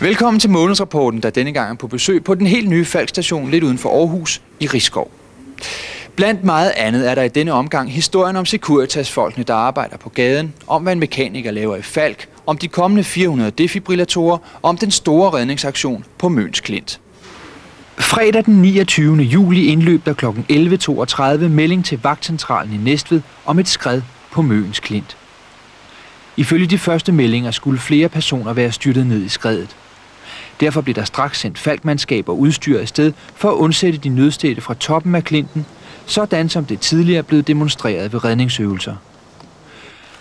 Velkommen til Månedsrapporten, der denne gang er på besøg på den helt nye Falck-station lidt uden for Aarhus i Risskov. Blandt meget andet er der i denne omgang historien om Securitas-folkene, der arbejder på gaden, om hvad en mekaniker laver i Falck, om de kommende 400 defibrillatorer, om den store redningsaktion på Møns Klint. Fredag den 29. juli indløb der kl. 11.32 melding til vagtcentralen i Næstved om et skred på Møns Klint. Ifølge de første meldinger skulle flere personer være styrtet ned i skredet. Derfor blev der straks sendt Falck-mandskab og udstyr afsted for at undsætte de nødstedte fra toppen af klinten, sådan som det tidligere blev demonstreret ved redningsøvelser.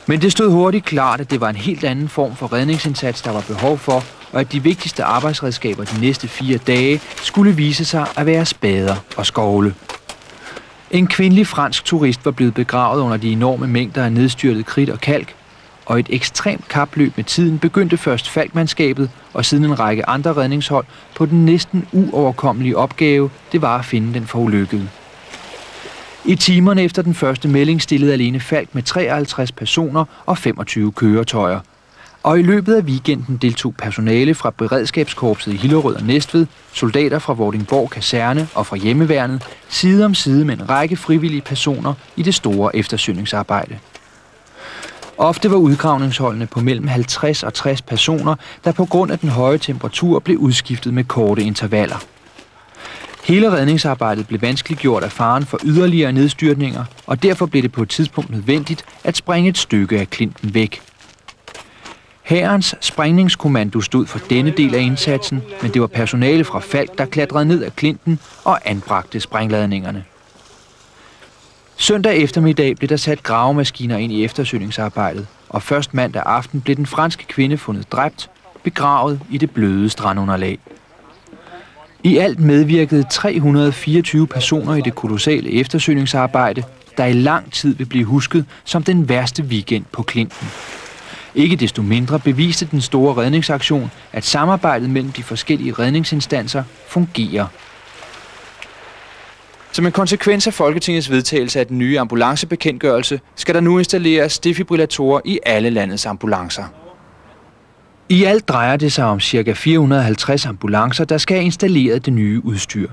Men det stod hurtigt klart, at det var en helt anden form for redningsindsats, der var behov for, og at de vigtigste arbejdsredskaber de næste 4 dage skulle vise sig at være spader og skovle. En kvindelig fransk turist var blevet begravet under de enorme mængder af nedstyrtet kridt og kalk, og et ekstremt kapløb med tiden begyndte først Falck-mandskabet og siden en række andre redningshold på den næsten uoverkommelige opgave, det var at finde den forulykkede. I timerne efter den første melding stillede alene Falck med 53 personer og 25 køretøjer. Og i løbet af weekenden deltog personale fra Beredskabskorpset i Hillerød og Næstved, soldater fra Vordingborg Kaserne og fra Hjemmeværnet, side om side med en række frivillige personer i det store eftersøgningsarbejde. Ofte var udgravningsholdene på mellem 50 og 60 personer, der på grund af den høje temperatur blev udskiftet med korte intervaller. Hele redningsarbejdet blev vanskeliggjort af faren for yderligere nedstyrtninger, og derfor blev det på et tidspunkt nødvendigt at springe et stykke af klinten væk. Hærens sprængningskommando stod for denne del af indsatsen, men det var personale fra Falck, der klatrede ned af klinten og anbragte sprængladningerne. Søndag eftermiddag blev der sat gravemaskiner ind i eftersøgningsarbejdet, og først mandag aften blev den franske kvinde fundet dræbt, begravet i det bløde strandunderlag. I alt medvirkede 324 personer i det kolossale eftersøgningsarbejde, der i lang tid vil blive husket som den værste weekend på klinten. Ikke desto mindre beviste den store redningsaktion, at samarbejdet mellem de forskellige redningsinstanser fungerer. Som en konsekvens af Folketingets vedtagelse af den nye ambulancebekendtgørelse, skal der nu installeres defibrillatorer i alle landets ambulancer. I alt drejer det sig om ca. 450 ambulancer, der skal have installeret det nye udstyr.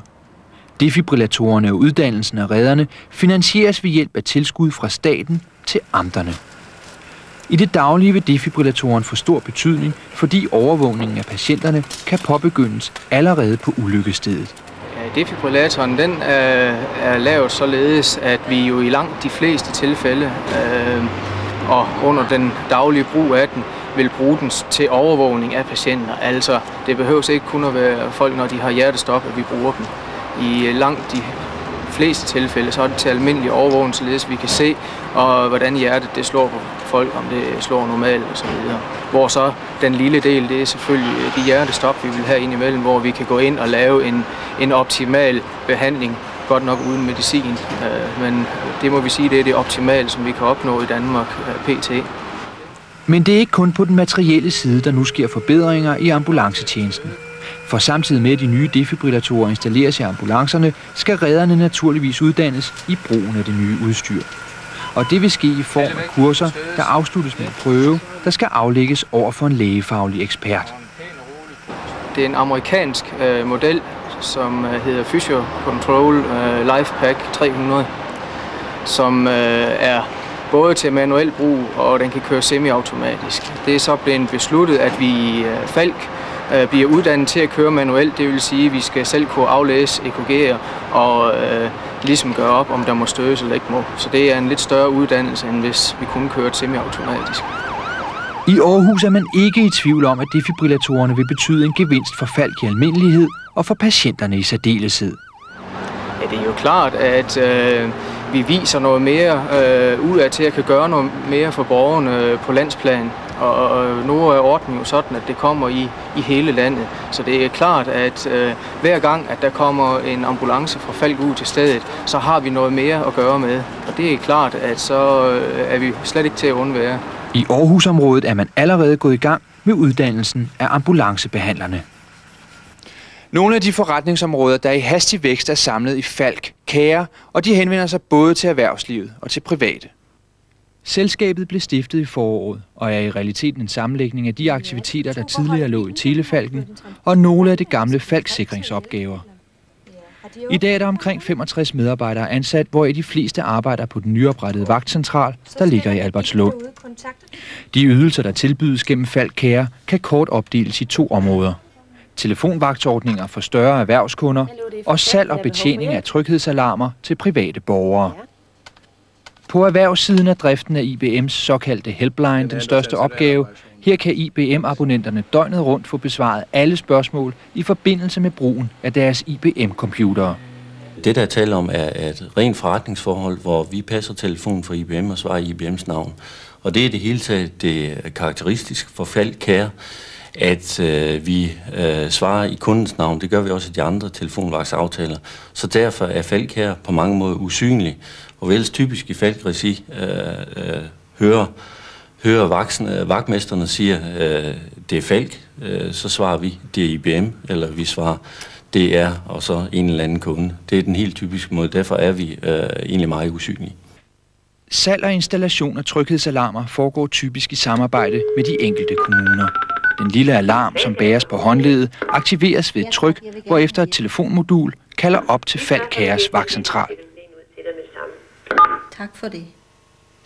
Defibrillatorerne og uddannelsen af redderne finansieres ved hjælp af tilskud fra staten til amterne. I det daglige vil defibrillatoren få stor betydning, fordi overvågningen af patienterne kan påbegyndes allerede på ulykkesstedet. Defibrillatoren den er lavet således, at vi jo i langt de fleste tilfælde og under den daglige brug af den, vil bruge den til overvågning af patienter. Altså, det behøves ikke kun at være folk, når de har hjertestop, at vi bruger dem. I langt de fleste tilfælde, så er det til almindelig overvågning, således vi kan se, og hvordan hjertet det slår på folk, om det slår normalt og så videre. Hvor så den lille del, det er selvfølgelig de hjertestop, vi vil have indimellem, hvor vi kan gå ind og lave en optimal behandling, godt nok uden medicin, men det må vi sige, det er det optimale, som vi kan opnå i Danmark pt. Men det er ikke kun på den materielle side, der nu sker forbedringer i ambulancetjenesten. For samtidig med at de nye defibrillatorer installeres i ambulancerne, skal redderne naturligvis uddannes i brugen af det nye udstyr. Og det vil ske i form af kurser, der afsluttes med en prøve, der skal aflægges over for en lægefaglig ekspert. Det er en amerikansk model, som hedder Physio Control LifePak 300, som er både til manuel brug, og den kan køre semi-automatisk. Det er så blevet besluttet, at vi i Falck bliver uddannet til at køre manuelt. Det vil sige, at vi skal selv kunne aflæse EKG'er og ligesom gøre op, om der må stødes eller ikke må. Så det er en lidt større uddannelse, end hvis vi kun kører semi-automatisk. I Aarhus er man ikke i tvivl om, at defibrillatorerne vil betyde en gevinst for Falck i almindelighed og for patienterne i særdeleshed. Ja, det er jo klart, at vi viser noget mere ud af til at kan gøre noget mere for borgerne på landsplan. Og nu er ordningen jo sådan, at det kommer i hele landet. Så det er klart, at hver gang, at der kommer en ambulance fra Falck ud til stedet, så har vi noget mere at gøre med. Og det er klart, at så er vi slet ikke til at undvære. I Aarhusområdet er man allerede gået i gang med uddannelsen af ambulancebehandlerne. Nogle af de forretningsområder, der er i hastig vækst, er samlet i Falck Care, og de henvender sig både til erhvervslivet og til private. Selskabet blev stiftet i foråret og er i realiteten en sammenlægning af de aktiviteter, der tidligere lå i Telefalken, og nogle af de gamle Falck-sikringsopgaver. I dag er der omkring 65 medarbejdere ansat, hvoraf de fleste arbejder på den nyoprettede vagtcentral, der ligger i Albertslund. De ydelser, der tilbydes gennem Falck Care, kan kort opdeles i 2 områder. Telefonvagtordninger for større erhvervskunder og salg og betjening af tryghedsalarmer til private borgere. På erhvervssiden er driften af IBM's såkaldte helpline den største opgave. Her kan IBM-abonnenterne døgnet rundt få besvaret alle spørgsmål i forbindelse med brugen af deres IBM-computere. Det, der taler om, er et rent forretningsforhold, hvor vi passer telefonen for IBM og svarer IBM's navn. Og det er det hele taget det karakteristisk for Falck Care, at vi svarer i kundens navn. Det gør vi også i de andre telefonvagtsaftaler. Så derfor er Falck Care på mange måder usynlig. Og vel typisk i Falck-regi hører vagtmesterne siger, det er Falck, så svarer vi, det er IBM, eller vi svarer, det er, og så en eller anden kunde. Det er den helt typiske måde, derfor er vi egentlig meget usynlige. Salg og installation af tryghedsalarmer foregår typisk i samarbejde med de enkelte kommuner. Den lille alarm, som bæres på håndleddet, aktiveres ved et tryk, hvorefter et telefonmodul kalder op til Falck Cares vagtcentral. Tak for det.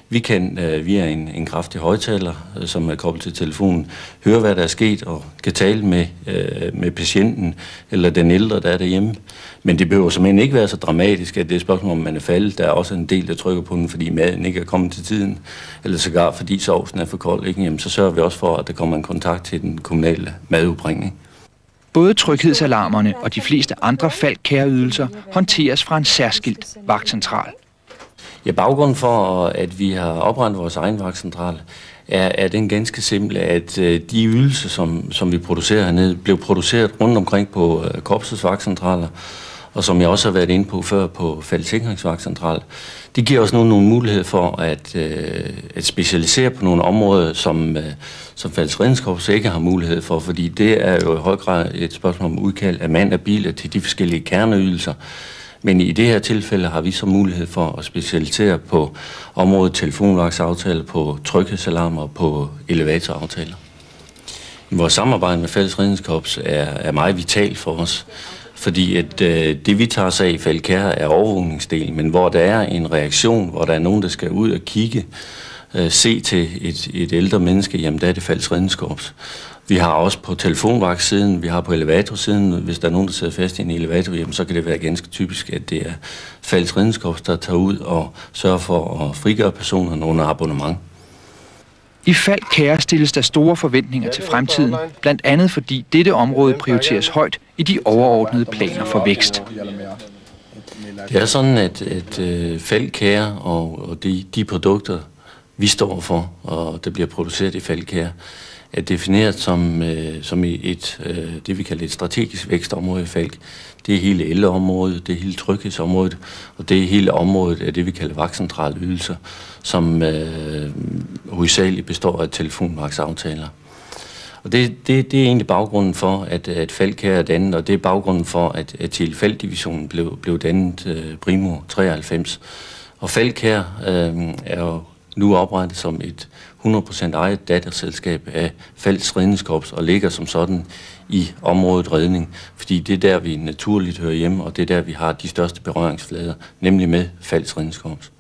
Vi kan via en kraftig højttaler, som er koblet til telefonen, høre, hvad der er sket, og kan tale med patienten eller den ældre, der er derhjemme. Men det behøver simpelthen ikke være så dramatisk, at det er et spørgsmål, om man er faldet. Der er også en del, der trykker på den, fordi maden ikke er kommet til tiden, eller sågar fordi sovsen er for kold. Ikke? Jamen, så sørger vi også for, at der kommer en kontakt til den kommunale madudbringning. Både tryghedsalarmerne og de fleste andre Falck Care-ydelser håndteres fra en særskilt vagtcentral. Ja, baggrunden for, at vi har oprettet vores egen vagtcentral, er den ganske simple, at de ydelser, som vi producerer hernede, blev produceret rundt omkring på korpsets vagtcentraler, og som jeg også har været inde på før på Falck sikringsvagtcentral. Det giver os nu nogle muligheder for at specialisere på nogle områder, som Falck redningskorps ikke har mulighed for, fordi det er jo i høj grad et spørgsmål om udkald af mand og biler til de forskellige kerneydelser. Men i det her tilfælde har vi så mulighed for at specialisere på området telefonvagtsaftaler, på tryghedsalarmer og på elevatoraftaler. Vores samarbejde med Falck redningskorps er meget vitalt for os, fordi at det vi tager sig af i Falck Care er overvågningsdelen, men hvor der er en reaktion, hvor der er nogen, der skal ud og kigge, se til et ældre menneske, jamen der er det Falck redningskorps. Vi har også på telefonvagtssiden, vi har på elevatorsiden, hvis der er nogen, der sidder fast i en elevator, jamen, så kan det være ganske typisk, at det er Falck redningskorps, der tager ud og sørger for at frigøre personerne under abonnement. I Falck Care stilles der store forventninger til fremtiden, blandt andet fordi dette område prioriteres højt i de overordnede planer for vækst. Det er sådan, at Falck Care og de produkter, vi står for, og det bliver produceret i Falck Care, er defineret som det, vi kalder et strategisk vækstområde i Falck. Det er hele ældreområdet, det er hele tryghedsområdet, og det er hele området af det, vi kalder vagtcentrale ydelser, som hovedsageligt består af telefonvagtsaftaler. Og det er egentlig baggrunden for, at Falck Care er dannet, og det er baggrunden for, at Telefalk-divisionen blev dannet primo 93. Og Falck Care er jo nu oprettet som et 100% eget datterselskab af Falck redningskorps og ligger som sådan i området redning, fordi det er der, vi naturligt hører hjemme, og det er der, vi har de største berøringsflader, nemlig med Falck redningskorps.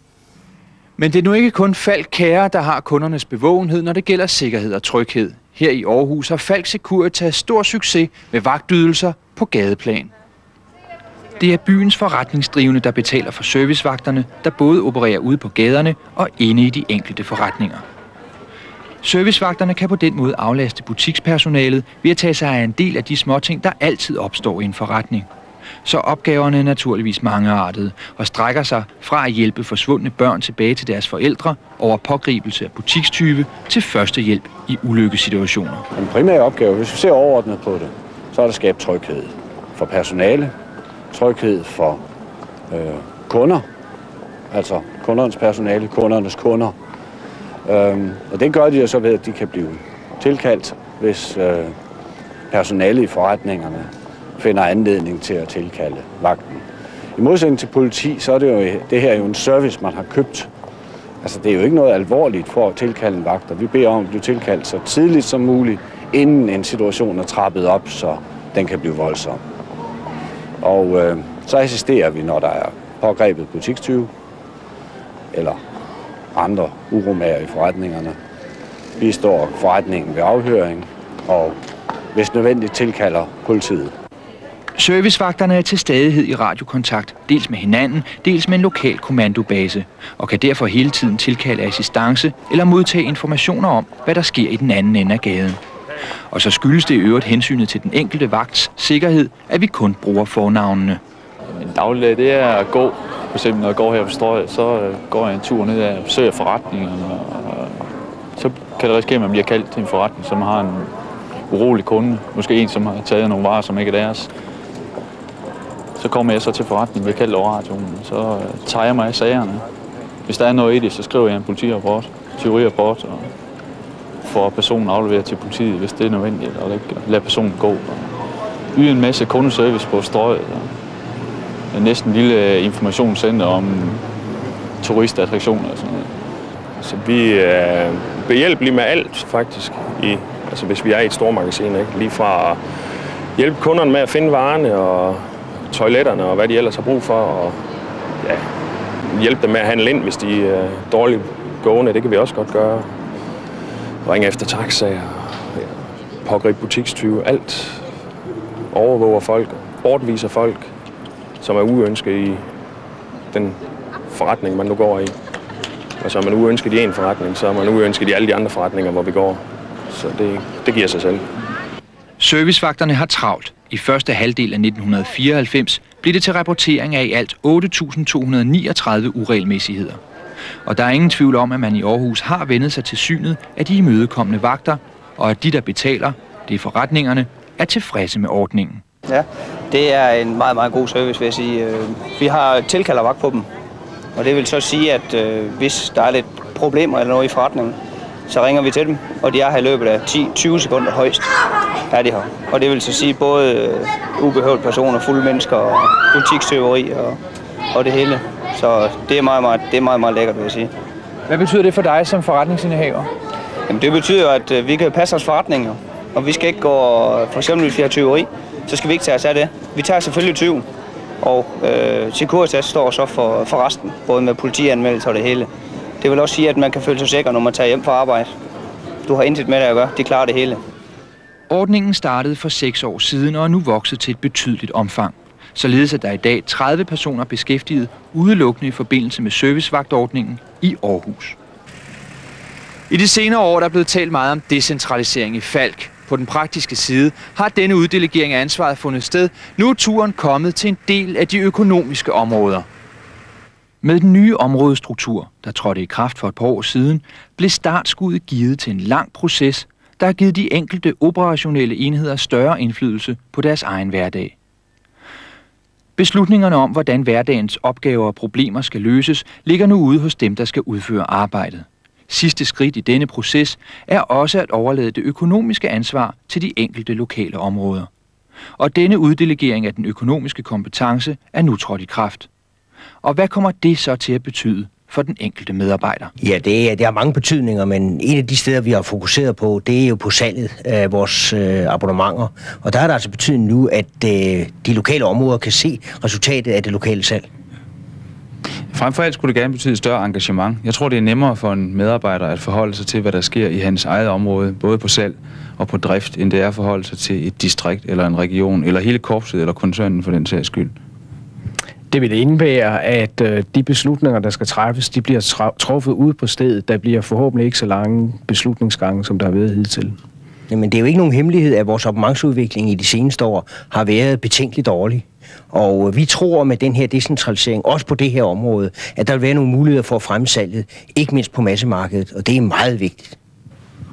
Men det er nu ikke kun Falck Care, der har kundernes bevågenhed, når det gælder sikkerhed og tryghed. Her i Aarhus har Falck Securitas stor succes med vagtydelser på gadeplan. Det er byens forretningsdrivende, der betaler for servicevagterne, der både opererer ude på gaderne og inde i de enkelte forretninger. Servicevagterne kan på den måde aflaste butikspersonalet ved at tage sig af en del af de småting, der altid opstår i en forretning. Så opgaverne er naturligvis mangeartede og strækker sig fra at hjælpe forsvundne børn tilbage til deres forældre over pågribelse af butikstyve til førstehjælp i ulykkessituationer. Den primære opgave, hvis vi ser overordnet på det, så er det at skabe tryghed for personale, tryghed for kunder, altså kundernes personale, kundernes kunder. Og det gør de jo så ved, at de kan blive tilkaldt, hvis personale i forretningerne finder anledning til at tilkalde vagten. I modsætning til politi, så er det her jo en service, man har købt Altså, det er jo ikke noget alvorligt for at tilkalde en vagt, og vi beder om at blive tilkaldt så tidligt som muligt, inden en situation er trappet op, så den kan blive voldsom. Og så assisterer vi, når der er pågrebet butikstyve eller andre uromager i forretningerne. Vi står forretningen ved afhøring, og hvis nødvendigt tilkalder politiet. Servicevagterne er til stadighed i radiokontakt, dels med hinanden, dels med en lokal kommandobase, og kan derfor hele tiden tilkalde assistance eller modtage informationer om, hvad der sker i den anden ende af gaden. Og så skyldes det i øvrigt hensynet til den enkelte vagts sikkerhed, at vi kun bruger fornavnene. En dagligdag, det er at gå. For eksempel når jeg går her på Strøget, så går jeg en tur ned og besøger forretningerne. Og så kan det risikere, at man bliver kaldt til en forretning, som har en urolig kunde. Måske en, som har taget nogle varer, som ikke er deres. Så kommer jeg så til forretningen, bliver kaldt over radioen, så tager jeg mig af sagerne. Hvis der er noget i det, så skriver jeg en politirapport, teorirapport, og får personen afleveret til politiet, hvis det er nødvendigt, og lade personen gå. Og yde en masse kundeservice på Strøget, og næsten en lille informationscenter om turistattraktioner og sådan noget. Så vi er behjælpelige med alt, faktisk, altså hvis vi er i et stormagasin, ikke? Lige fra at hjælpe kunderne med at finde varerne og toiletterne og hvad de ellers har brug for, og ja, hjælpe dem med at handle ind, hvis de er dårligt gående. Det kan vi også godt gøre. Ringe efter taxaer, pågribe butikstyve, alt. Overvåger folk, bortviser folk, som er uønsket i den forretning, man nu går i. Og så er man uønsket i en forretning, så er man uønsket i alle de andre forretninger, hvor vi går. Så det giver sig selv. Servicevagterne har travlt. I første halvdel af 1994 blev det til rapportering af i alt 8.239 uregelmæssigheder. Og der er ingen tvivl om, at man i Aarhus har vendet sig til synet af de imødekommende vagter, og at de, der betaler, det er forretningerne, er tilfredse med ordningen. Ja, det er en meget, meget god service, vil jeg sige. Vi har tilkaldervagt på dem, og det vil så sige, at hvis der er lidt problemer eller noget i forretningen, så ringer vi til dem, og de er her i løbet af 10-20 sekunder højst. Er de her. Og det vil så sige både ubehøvede personer, fulde mennesker og butikstyveri og det hele. Så det er meget, meget lækkert, vil jeg sige. Hvad betyder det for dig som forretningsindehaver? Jamen, det betyder, at vi kan passe vores forretninger, og vi skal ikke gå, for eksempel hvis vi har tyveri, så skal vi ikke tage os af det. Vi tager selvfølgelig tyven, og Securitas står så for resten, både med politianmeldelse og det hele. Det vil også sige, at man kan føle sig sikker, når man tager hjem fra arbejde. Du har intet med det at gøre, de klarer det hele. Ordningen startede for 6 år siden og er nu vokset til et betydeligt omfang. Således er der i dag 30 personer beskæftiget udelukkende i forbindelse med servicevagtordningen i Aarhus. I de senere år er der blevet talt meget om decentralisering i Falck. På den praktiske side har denne uddelegering af ansvaret fundet sted. Nu er turen kommet til en del af de økonomiske områder. Med den nye områdestruktur, der trådte i kraft for et par år siden, blev startskuddet givet til en lang proces, der har givet de enkelte operationelle enheder større indflydelse på deres egen hverdag. Beslutningerne om, hvordan hverdagens opgaver og problemer skal løses, ligger nu ude hos dem, der skal udføre arbejdet. Sidste skridt i denne proces er også at overlade det økonomiske ansvar til de enkelte lokale områder. Og denne uddelegering af den økonomiske kompetence er nu trådt i kraft. Og hvad kommer det så til at betyde for den enkelte medarbejder? Ja, det har mange betydninger, men en af de steder, vi har fokuseret på, det er jo på salget af vores abonnementer. Og der er der altså betydning nu, at de lokale områder kan se resultatet af det lokale salg. Frem for alt skulle det gerne betyde større engagement. Jeg tror, det er nemmere for en medarbejder at forholde sig til, hvad der sker i hans eget område, både på salg og på drift, end det er at forholde sig til et distrikt eller en region, eller hele korpset eller koncernen for den sags skyld. Det vil indebære, at de beslutninger, der skal træffes, de bliver truffet ude på stedet. Der bliver forhåbentlig ikke så lange beslutningsgange, som der har været hidtil. Jamen, det er jo ikke nogen hemmelighed, at vores abonnementsudvikling i de seneste år har været betænkeligt dårlig. Og vi tror med den her decentralisering, også på det her område, at der vil være nogle muligheder for at fremme salget, ikke mindst på massemarkedet, og det er meget vigtigt.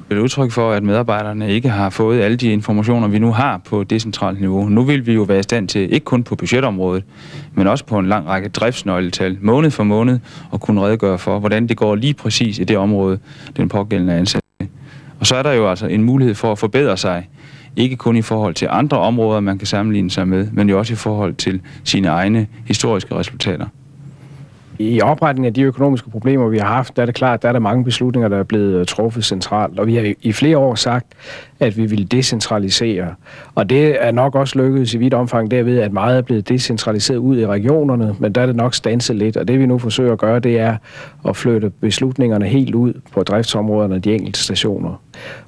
Det er et udtryk for, at medarbejderne ikke har fået alle de informationer, vi nu har på decentralt niveau. Nu vil vi jo være i stand til, ikke kun på budgetområdet, men også på en lang række driftsnøgletal, måned for måned, og kunne redegøre for, hvordan det går lige præcis i det område, den pågældende ansat. Og så er der jo altså en mulighed for at forbedre sig, ikke kun i forhold til andre områder, man kan sammenligne sig med, men jo også i forhold til sine egne historiske resultater. I opretningen af de økonomiske problemer, vi har haft, der er det klart, der er der mange beslutninger, der er blevet truffet centralt. Og vi har i flere år sagt, at vi vil decentralisere. Og det er nok også lykkedes i vidt omfang derved, at meget er blevet decentraliseret ud i regionerne, men der er det nok standset lidt. Og det vi nu forsøger at gøre, det er at flytte beslutningerne helt ud på driftsområderne af de enkelte stationer.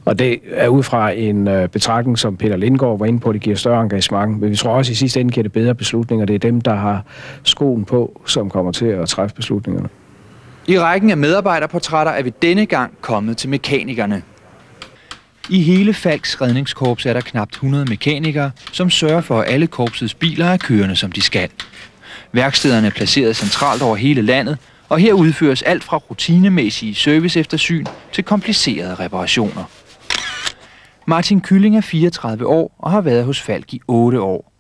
Og det er ud fra en betragtning, som Peter Lindgaard var inde på, det giver større engagement. Men vi tror også, at i sidste ende giver det bedre beslutninger. Det er dem, der har skoen på, som kommer til at træffe beslutningerne. I rækken af medarbejderportrætter er vi denne gang kommet til mekanikerne. I hele Falcks redningskorps er der knap 100 mekanikere, som sørger for, at alle korpsets biler er kørende, som de skal. Værkstederne er placeret centralt over hele landet, og her udføres alt fra rutinemæssige serviceeftersyn til komplicerede reparationer. Martin Kylling er 34 år og har været hos Falck i 8 år.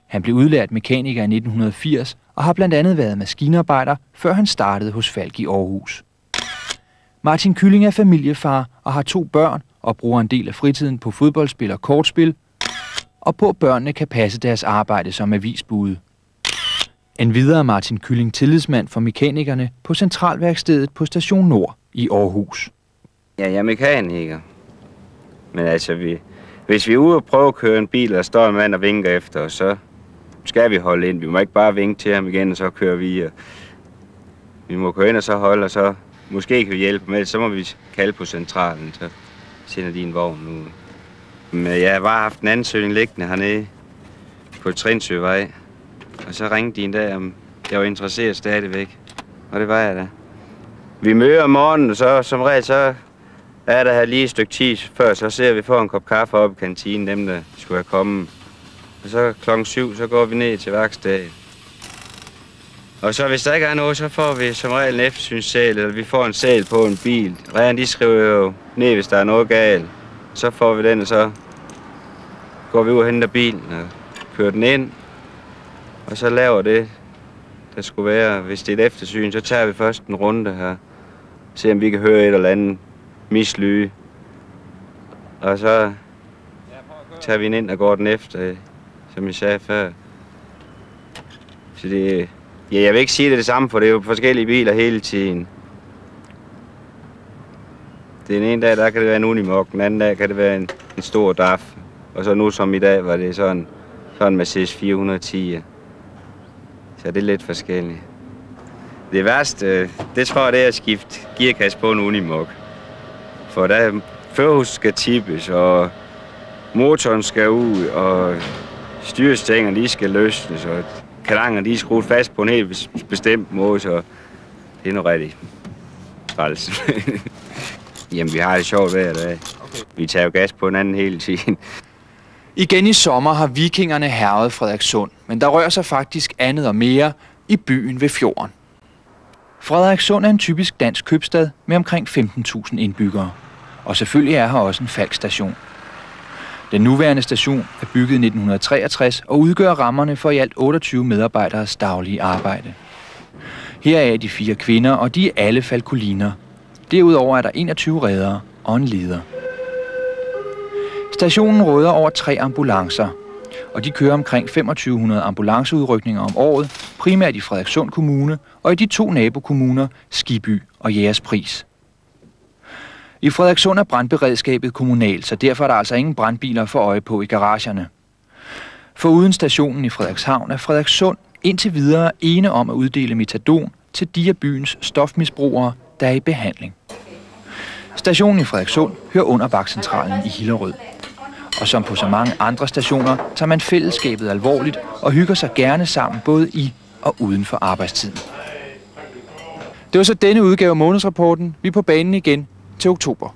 Han blev udlært mekaniker i 1980 og har blandt andet været maskinarbejder, før han startede hos Falck i Aarhus. Martin Kylling er familiefar og har 2 børn og bruger en del af fritiden på fodboldspil og kortspil, og på at børnene kan passe deres arbejde som avisbude. Endvidere er Martin Kylling tillidsmand for mekanikerne på Centralværkstedet på Station Nord i Aarhus. Ja, jeg er mekaniker. Men altså, hvis vi er ude og prøve at køre en bil, og står en mand og vinker efter os, så skal vi holde ind. Vi må ikke bare vinke til ham igen, og så kører vi. Vi må køre ind og så holde, og så måske kan vi hjælpe med det. Så må vi kalde på centralen, så sender de en vogn nu. Men jeg har bare haft en ansøgning liggende hernede på Trinsøvej. Og så ringede de en dag, om jeg var interesseret stadigvæk. Og det var jeg da. Vi møder om morgenen, og så som regel så er der her lige et stykke tid før, så ser vi for en kop kaffe op i kantinen, dem der skulle have kommet. Og så klokken 7, så går vi ned til værkstedet. Og så hvis der ikke er noget, så får vi som regel en eftersynssæl, eller vi får en sæl på en bil. Ræren, de skriver jo ned, hvis der er noget galt. Så får vi den, og så går vi ud og henter bilen og kører den ind. Og så laver det, der skulle være. Hvis det er et eftersyn, så tager vi først en runde her. Se om vi kan høre et eller andet mislyge. Og så tager vi den ind og går den efter, som jeg sagde før. Så det, ja, jeg vil ikke sige det samme, for det er jo forskellige biler hele tiden. Den ene dag, der kan det være en Unimog, den anden dag kan det være en stor DAF. Og så nu som i dag, var det sådan en Mercedes 410. Så det er lidt forskelligt. Det værste, det tror jeg, det er at skifte gearkasse på en Unimog. For der førerhuset skal tippes, og motoren skal ud, og styrestængerne, de skal løsnes, og kadangerne, de er skruet fast på en helt bestemt måde, så det er noget rigtig træls. Jamen, vi har det sjovt hver dag. Vi tager jo gas på en anden hele tiden. Igen i sommer har vikingerne hærget Frederikssund, men der rører sig faktisk andet og mere i byen ved fjorden. Frederikssund er en typisk dansk købstad med omkring 15.000 indbyggere. Og selvfølgelig er her også en Falck-station. Den nuværende station er bygget i 1963 og udgør rammerne for i alt 28 medarbejderes daglige arbejde. Her er de 4 kvinder, og de er alle falkoliner. Derudover er der 21 reddere og en leder. Stationen råder over 3 ambulancer, og de kører omkring 2500 ambulanceudrykninger om året, primært i Frederikssund Kommune og i de 2 nabokommuner, Skibby og Jægerspris. I Frederikssund er brandberedskabet kommunalt, så derfor er der altså ingen brandbiler for øje på i garagerne. Foruden stationen i Frederikshavn er Frederikssund indtil videre ene om at uddele metadon til de af byens stofmisbrugere, der er i behandling. Stationen i Frederikssund hører under vagtcentralen i Hillerød. Og som på så mange andre stationer, tager man fællesskabet alvorligt og hygger sig gerne sammen både i og uden for arbejdstiden. Det var så denne udgave af månedsrapporten. Vi er på banen igen til oktober.